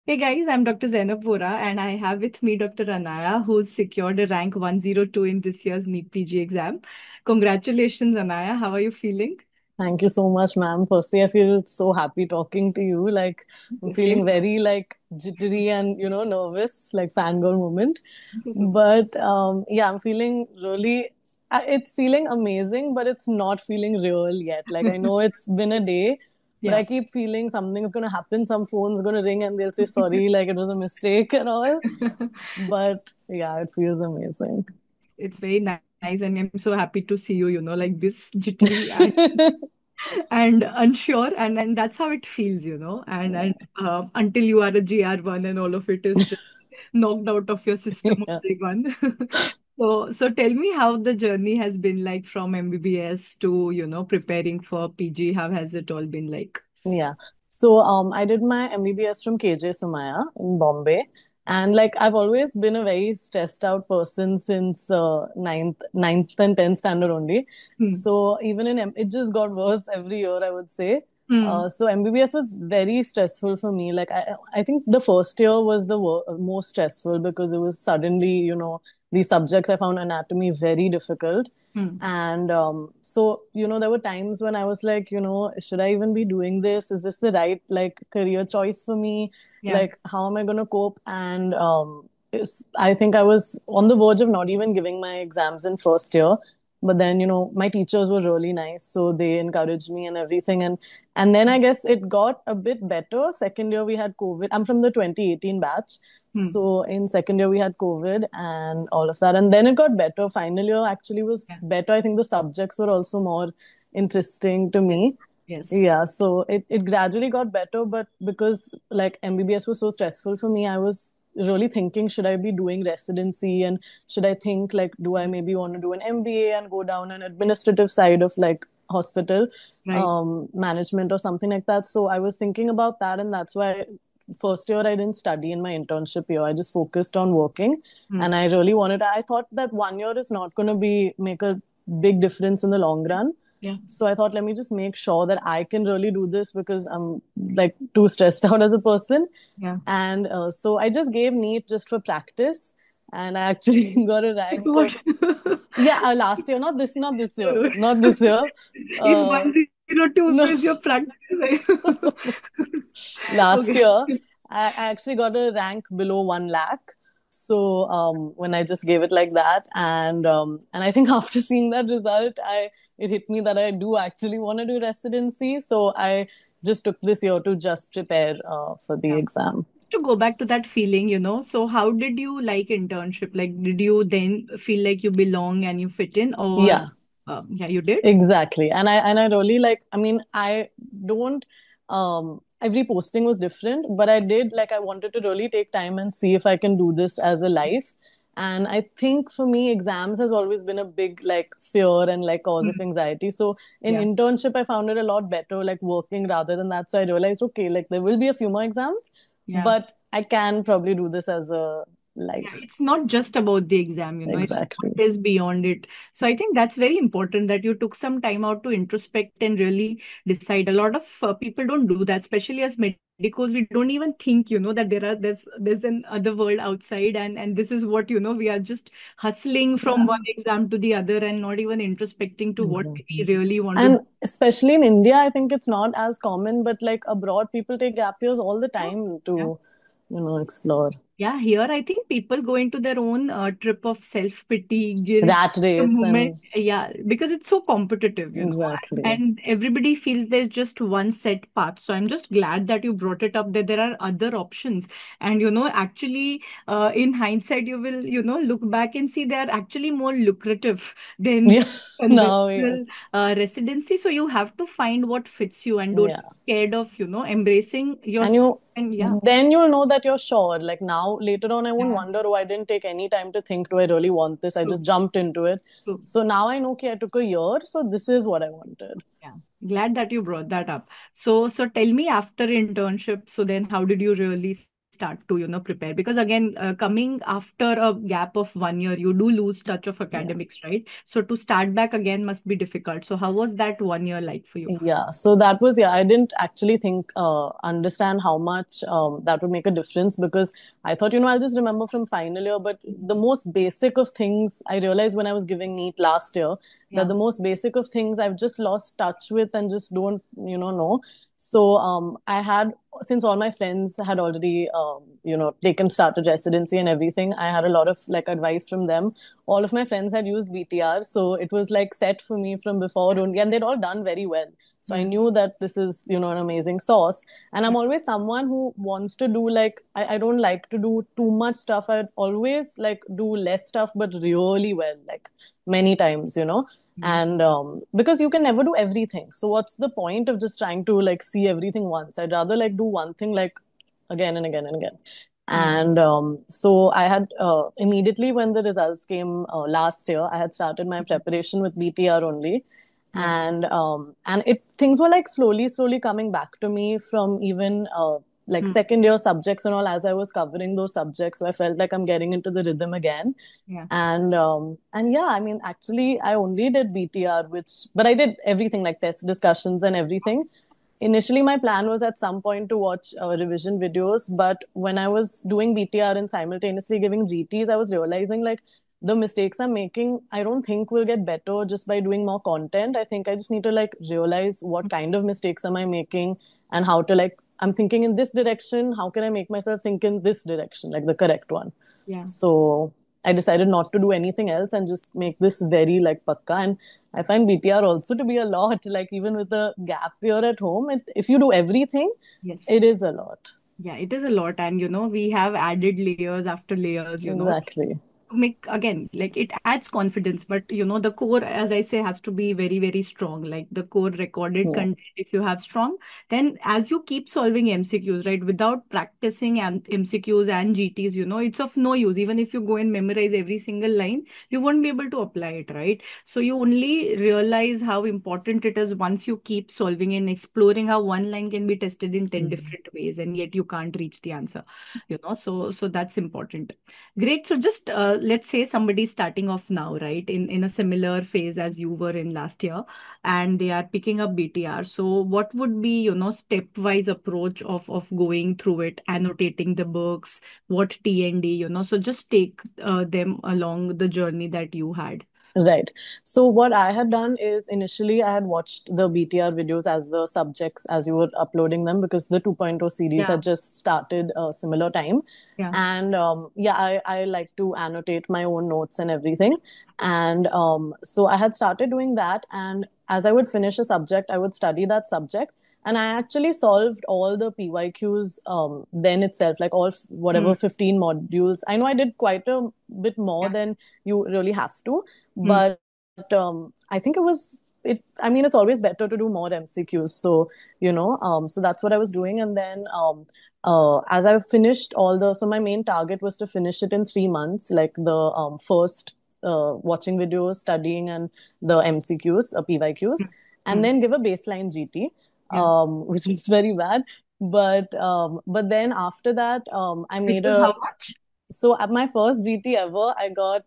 Hey guys, I'm Dr. Zainab Vora and I have with me Dr. Anaya who's secured a rank 102 in this year's NEET PG exam. Congratulations, Anaya. How are you feeling? Thank you so much, ma'am. Firstly, I feel so happy talking to you. Like, I'm Same feeling very jittery and nervous, like fangirl moment. here. But yeah, I'm feeling really. It's feeling amazing, but it's not feeling real yet. Like, I know it's been a day, but Yeah. I keep feeling something's gonna happen. Some phone's gonna ring and they'll say sorry, like it was a mistake and all. But yeah, it feels amazing. It's very nice and I'm so happy to see you, like this jittery and unsure and that's how it feels, and until you are a GR1 and all of it is just knocked out of your system on Yeah. day one. So tell me how the journey has been like from MBBS to, preparing for PG. How has it all been like? Yeah. So I did my MBBS from KJ Somaya in Bombay. And like I've always been a very stressed out person since ninth and 10th standard only. Hmm. So even it just got worse every year, I would say. Hmm. So MBBS was very stressful for me. Like I think the first year was the most stressful because it was suddenly, these subjects I found anatomy very difficult. Hmm. And so, there were times when I was like, should I even be doing this? Is this the right like career choice for me? Yeah. Like, how am I going to cope? And I think I was on the verge of not even giving my exams in first year. But then, my teachers were really nice, so they encouraged me and everything. And then I guess it got a bit better. Second year we had COVID. I'm from the 2018 batch. Hmm. So in second year we had COVID and all of that. And then it got better. Final year actually was Yeah. better. I think the subjects were also more interesting to Yes. me. Yes. Yeah, so it gradually got better, but because like MBBS was so stressful for me, I was really thinking, should I be doing residency and should I think like, do I maybe want to do an MBA and go down an administrative side of like hospital Right. management or something like that. So I was thinking about that, and that's why first year I didn't study in my internship year. I just focused on working, Hmm. and I really wanted. I thought that 1 year is not going to be make a big difference in the long run. Yeah. So I thought, let me just make sure that I can really do this because I'm like too stressed out as a person. Yeah. And so I just gave NEET just for practice, and I actually got a rank What? of yeah, last year, not this year. If Uh, 102 no, is your practice. last Okay. year I actually got a rank below 1 lakh. So when I just gave it like that, and I think after seeing that result, I it hit me that I do actually want to do residency. So I just took this year to just prepare for the Yeah. exam. Just to go back to that feeling, so how did you like internship? Like, did you then feel like you belong and you fit in, or Yeah, yeah, you did? exactly. And I really like, I mean, I don't every posting was different, but I did like I wanted to really take time and see if I can do this as a life. And I think for me, exams has always been a big like fear and like cause of Hmm. anxiety. So in Yeah. internship, I found it a lot better, like working rather than that. So I realized, okay, like there will be a few more exams, Yeah. but I can probably do this as a Yeah, life. it's not just about the exam, it's what Exactly. is beyond it. So I think that's very important that you took some time out to introspect and really decide. A lot of people don't do that, especially as medicos. We don't even think, that there's an other world outside, and this is what we are just hustling from Yeah. one exam to the other and not even introspecting to what we Exactly. really want to do. And especially in India, I think it's not as common, but like abroad, people take gap years all the time Yeah. to, explore. Yeah, here I think people go into their own trip of self-pity during Rat the race moment. and Yeah, because it's so competitive, exactly. and everybody feels there's just one set path. So I'm just glad that you brought it up that there are other options. And, actually, in hindsight, you will, look back and see they are actually more lucrative than Yeah, the now, conventional yes. residency. So you have to find what fits you and don't Yeah. be scared of, embracing And yourself. And yeah. then you'll know that you're sure. Like now, later on, I won't Yeah. wonder, oh, I didn't take any time to think, do I really want this? I True. just jumped into it. True. So now I know, okay, I took a year, so this is what I wanted. Yeah. Glad that you brought that up. So tell me after internship, so then how did you really start to, prepare? Because again, coming after a gap of 1 year, you do lose touch of Yeah. academics, right? So to start back again must be difficult. So how was that 1 year like for you? Yeah, so that was, yeah, I didn't actually understand how much that would make a difference because I thought, I'll just remember from final year. But the most basic of things I realized when I was giving NEET last year, that Yeah. the most basic of things I've just lost touch with and just don't, know. So I had, since all my friends had already, started residency and everything, I had a lot of like advice from them. All of my friends had used BTR, so it was like set for me from before only, and they'd all done very well. So I Yes. knew that this is, an amazing source. And I'm Yeah. always someone who wants to do like, I don't like to do too much stuff. I always like do less stuff, but really well, like many times. Yeah. And because you can never do everything. So what's the point of just trying to like see everything once? I'd rather like do one thing like again and again and again. Yeah. And so I had immediately when the results came last year, I had started my preparation with BTR only, Yeah. and it things were like slowly coming back to me from even like Hmm. second year subjects and all as I was covering those subjects. So I felt like I'm getting into the rhythm again. Yeah. And yeah, I mean, actually, I only did BTR, but I did everything like test discussions and everything. Initially, my plan was at some point to watch revision videos, but when I was doing BTR and simultaneously giving GTs, I was realizing like the mistakes I'm making, I don't think will get better just by doing more content. I think I just need to like realize what kind of mistakes am I making and how to like, I'm thinking in this direction. How can I make myself think in this direction, like the correct one? Yeah. So I decided not to do anything else and just make this very like pakka. And I find BTR also to be a lot. Like even with a gap year at home, if you do everything, Yes. it is a lot. Yeah, it is a lot. And, we have added layers after layers. Exactly. Make again, like it adds confidence, but the core, as I say, has to be very, very strong. Like the core recorded Yeah. content, if you have strong, then as you keep solving MCQs, right, without practicing MCQs and GTs, it's of no use. Even if you go and memorize every single line, you won't be able to apply it, right? So you only realize how important it is once you keep solving and exploring how one line can be tested in 10 Mhm. different ways, and yet you can't reach the answer. So that's important. Great. So just let's say somebody starting off now, right, in a similar phase as you were in last year, and they are picking up BTR. So what would be, stepwise approach of going through it, annotating the books, what TND, so just take them along the journey that you had. Right. So what I had done is initially I had watched the BTR videos as the subjects as you were uploading them because the 2.0 series Yeah. had just started a similar time. Yeah. And yeah, I like to annotate my own notes and everything. And so I had started doing that. And as I would finish a subject, I would study that subject. And I actually solved all the PYQs then itself, like Hmm. whatever 15 modules. I know I did quite a bit more Yeah. than you really have to, Hmm. but I think I mean, it's always better to do more MCQs. So, so that's what I was doing. And then as I finished so my main target was to finish it in 3 months, like the first watching videos, studying, and the MCQs, PYQs, and Hmm. then give a baseline GT, Yeah. which was very bad. But then after that, I Which made was a how much? so at my first GT ever, I got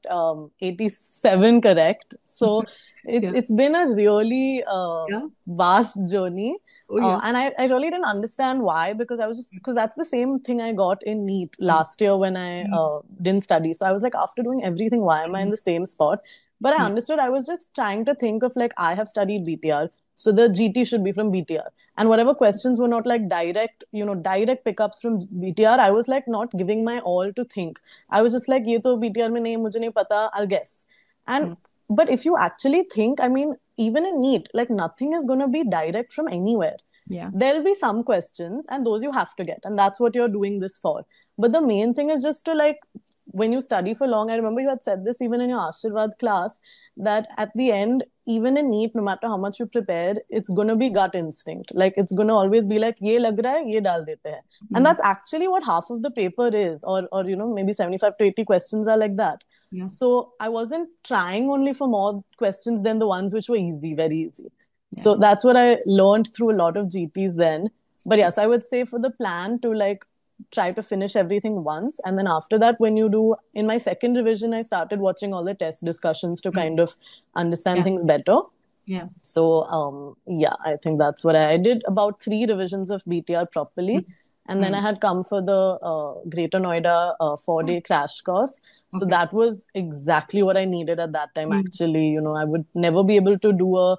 87 correct. So Yeah. it's been a really Yeah. vast journey. Oh, yeah. And I really didn't understand why because that's the same thing I got in NEET Hmm. last year when I Hmm. didn't study. So I was like, after doing everything, why am I in Hmm. the same spot? But I Hmm. understood I was just trying to think of like, I have studied BTR. So the GT should be from BTR. And whatever questions were not like direct pickups from BTR, I was like not giving my all to think. I was just like, ये तो BTR में नहीं मुझे नहीं पता, I'll guess. And Hmm. but if you actually think, I mean, even in NEET, like nothing is gonna be direct from anywhere. Yeah. There'll be some questions, and those you have to get, and that's what you're doing this for. But the main thing is just to like when you study for long. I remember you had said this even in your Ashirwad class that at the end, even in NEET, no matter how much you prepare, it's gonna be gut instinct. Like it's gonna always be like, ये लग रहा है, ये डाल देते हैं. And Hmm. that's actually what half of the paper is, or maybe 75 to 80 questions are like that. Yeah. So I wasn't trying only for more questions than the ones which were easy, very easy. Yeah. So that's what I learned through a lot of GTs then. But yes, I would say for the plan to like try to finish everything once. And then after that, when you do, in my second revision, I started watching all the test discussions to Mm. kind of understand Yeah. things better. Yeah. So yeah, I think that's what I did about 3 revisions of BTR properly. Mm. And then I Mm. had come for the Greater Noida 4 day crash course. So Okay. that was exactly what I needed at that time, Mm. actually. I would never be able to do a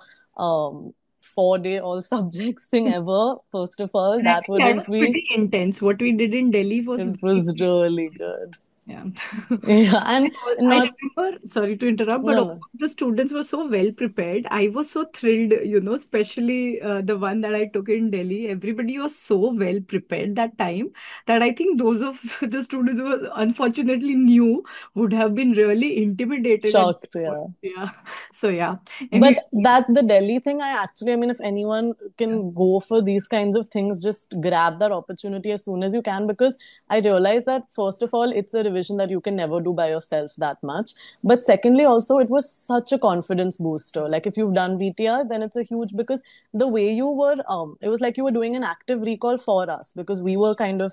4 day all subjects thing ever. First of all, And I that think that wouldn't was be, pretty intense. What we did in Delhi was it very, was really good. yeah. Yeah. And I not, remember, sorry to interrupt, but no, all no. of the students were so well prepared. I was so thrilled, especially the one that I took in Delhi. Everybody was so well prepared that time that I think those of the students who were unfortunately new would have been really intimidated at Shocked, yeah. yeah. So yeah. Anyway, But that the Delhi thing, I mean, if anyone yeah. can go for these kinds of things, just grab that opportunity as soon as you can. Because I realize that, first of all, it's a revision that you can never do by yourself that much. But secondly, also, it was such a confidence booster. Like, if you've done VTR, then it's a huge, because the way you were, it was like you were doing an active recall for us, because we were kind of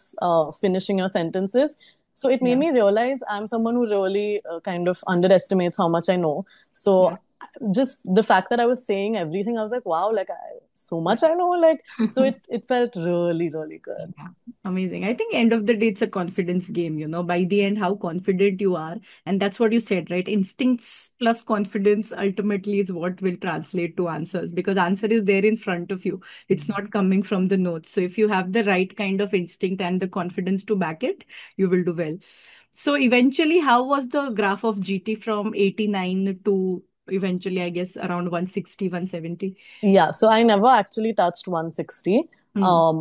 finishing your sentences. So it made Yeah. me realize I'm someone who really kind of underestimates how much I know. Yeah. So just the fact that I was saying everything, I was like, wow, like so Yeah. much I know. Like, so it felt really, really good. Yeah, amazing. I think end of the day, it's a confidence game, by the end, how confident you are. And that's what you said, right? Instincts plus confidence ultimately is what will translate to answers because answer is there in front of you. It's not coming from the notes. So if you have the right kind of instinct and the confidence to back it, you will do well. So eventually, how was the graph of GT from 89 to eventually, I guess, around 160, 170? Yeah, so I never actually touched 160. Hmm.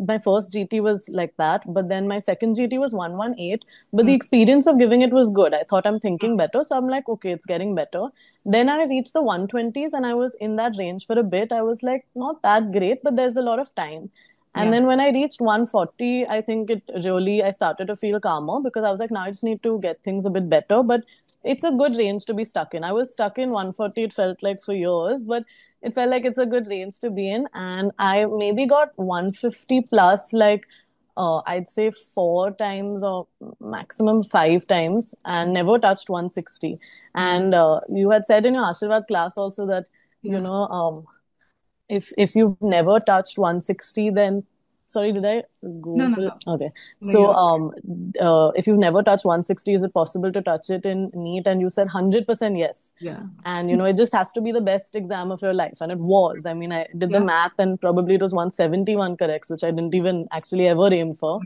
My first GT was like that, but then my second GT was 118. But the Hmm. experience of giving it was good. I thought I'm thinking Hmm. better, so I'm like, okay, it's getting better. Then I reached the 120s and I was in that range for a bit. I was like, not that great, but there's a lot of time. And Yeah. then when I reached 140, I think I started to feel calmer because I was like, now I just need to get things a bit better. But it's a good range to be stuck in. I was stuck in 140, it felt like for years, but it felt like it's a good range to be in. And I maybe got 150 plus, like, I'd say 4 times or maximum 5 times, and never touched 160. Yeah. And you had said in your Ashirwad class also that, you Yeah. know, um, if you've never touched 160, then sorry, did I No, go no, for it? no. Okay. No, So you're if you've never touched 160, is it possible to touch it in NEET? And you said 100% yes. yeah. And it just has to be the best exam of your life. And it was. I mean, I did the Yeah. math and probably it was 171 corrects, which I didn't even actually ever aim for.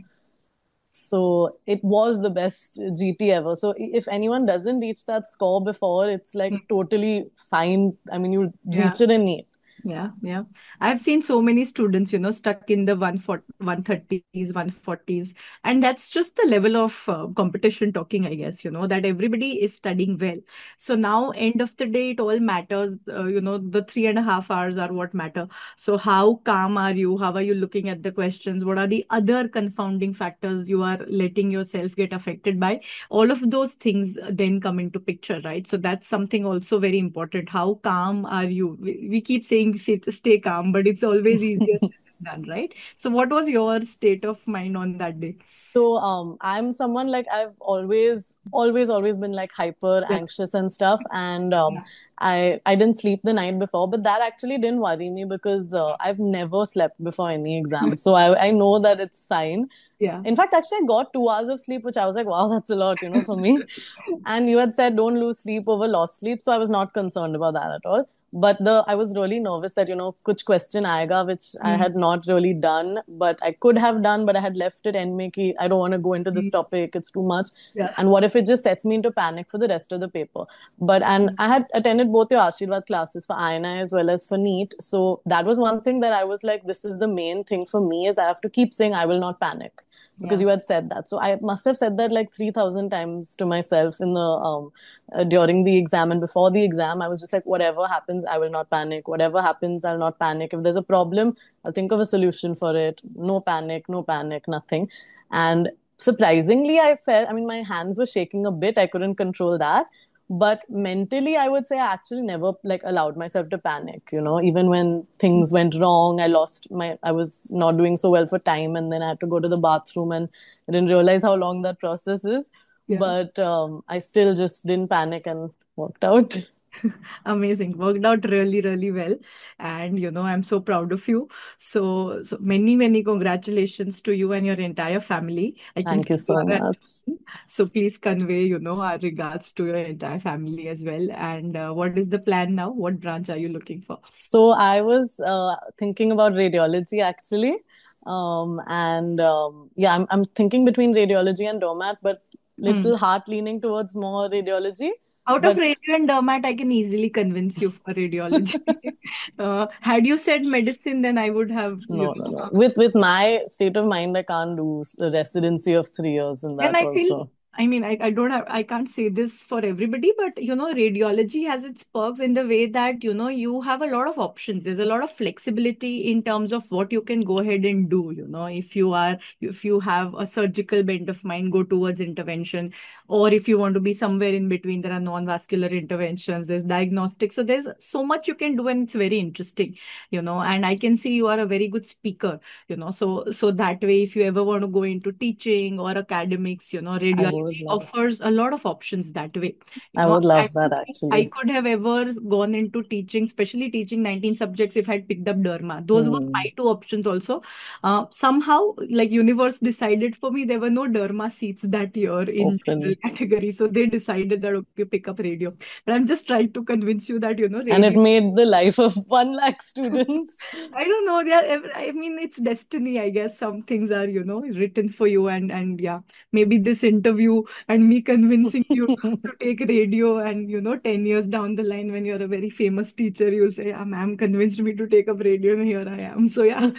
So it was the best GT ever. So if anyone doesn't reach that score before, it's like totally fine. I mean, you Yeah. reach it in NEET. Yeah, yeah. I've seen so many students, stuck in the 140, 130s, 140s. And that's just the level of competition talking, I guess, that everybody is studying well. So now, end of the day, it all matters. The 3.5 hours are what matter. So how calm are you? How are you looking at the questions? What are the other confounding factors you are letting yourself get affected by? All of those things then come into picture, right? So that's something also very important. How calm are you? We keep saying stay calm, but it's always easier said than done, right? So what was your state of mind on that day? So I'm someone, like, I've always been like hyper Yeah, anxious and stuff, and yeah, I didn't sleep the night before, but that actually didn't worry me because I've never slept before any exam, so I know that it's fine. yeah. In fact, actually, I got 2 hours of sleep, which I was like, wow, that's a lot, for me. And you had said don't lose sleep over lost sleep, so I was not concerned about that at all. But I was really nervous that kuch question aayega, which I Mm, had not really done, but I could have done, but I had left it end mein ki I don't want to go into this mm, topic, it's too much. yeah. And what if it just sets me into panic for the rest of the paper? And I had attended both your Ashirwad classes for INI as well as for NEET, so that was one thing that I was like, this is the main thing for me, is I have to keep saying I will not panic, because Yeah. you had said that. So I must have said that like 3,000 times to myself in the during the exam and before the exam. I was just like, whatever happens, I will not panic. Whatever happens, I'll not panic. If there's a problem, I'll think of a solution for it. No panic, no panic, nothing. And surprisingly, I felt, I mean, my hands were shaking a bit. I couldn't control that. But mentally, I would say I actually never like allowed myself to panic, even when things went wrong. I was not doing so well for time, and then I had to go to the bathroom, and I didn't realize how long that process is. Yeah. But I still just didn't panic and worked out. Amazing. Worked out really, really well. And, I'm so proud of you. So many, many congratulations to you and your entire family. I can Thank see you you so are much. so please convey, our regards to your entire family as well. And what is the plan now? What branch are you looking for? So I was thinking about radiology actually. And yeah, I'm thinking between radiology and domat, but Hmm. little heart leaning towards more radiology. Out of But radio and dermat, I can easily convince you for radiology. Had you said medicine, then I would have, no, no, no. With my state of mind, I can't do a residency of 3 years in And that I feel, also. I mean, I don't have, I can't say this for everybody, but radiology has its perks in the way that, you have a lot of options. There's a lot of flexibility in terms of what you can go ahead and do. If you have a surgical bent of mind, go towards intervention. Or if you want to be somewhere in between, there are non-vascular interventions, there's diagnostics. So there's so much you can do, and it's very interesting, and I can see you are a very good speaker, so that way if you ever want to go into teaching or academics, I would radiology love. offers a lot of options that way. I would I love that don't think I actually. could have ever gone into teaching, especially teaching 19 subjects, if I'd picked up derma. Those were my Hmm. two options also. Somehow, like universe decided for me, there were no derma seats that year in general Open. category, so they decided that okay, pick up radio. But I'm just trying to convince you that And it radio. made the life of 1 lakh students. I don't know. They are. I mean, it's destiny, I guess. Some things are, written for you, and yeah, maybe this interview and me convincing you to take radio, and 10 years down the line, when you're a very famous teacher, you'll say, "Ah, ma'am convinced me to take up radio, and here I am." So yeah,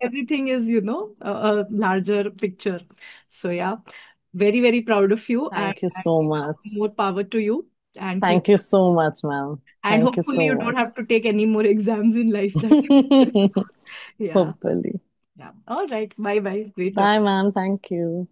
everything is, a larger picture. So yeah, very, very proud of you, Thank you and so much. more power to you. And Thank you so much, ma'am. and Thank you hopefully so you don't much. have to take any more exams in life that yeah. Hopefully. Yeah. All right. Bye bye. Great talk. Bye, ma'am. Thank you.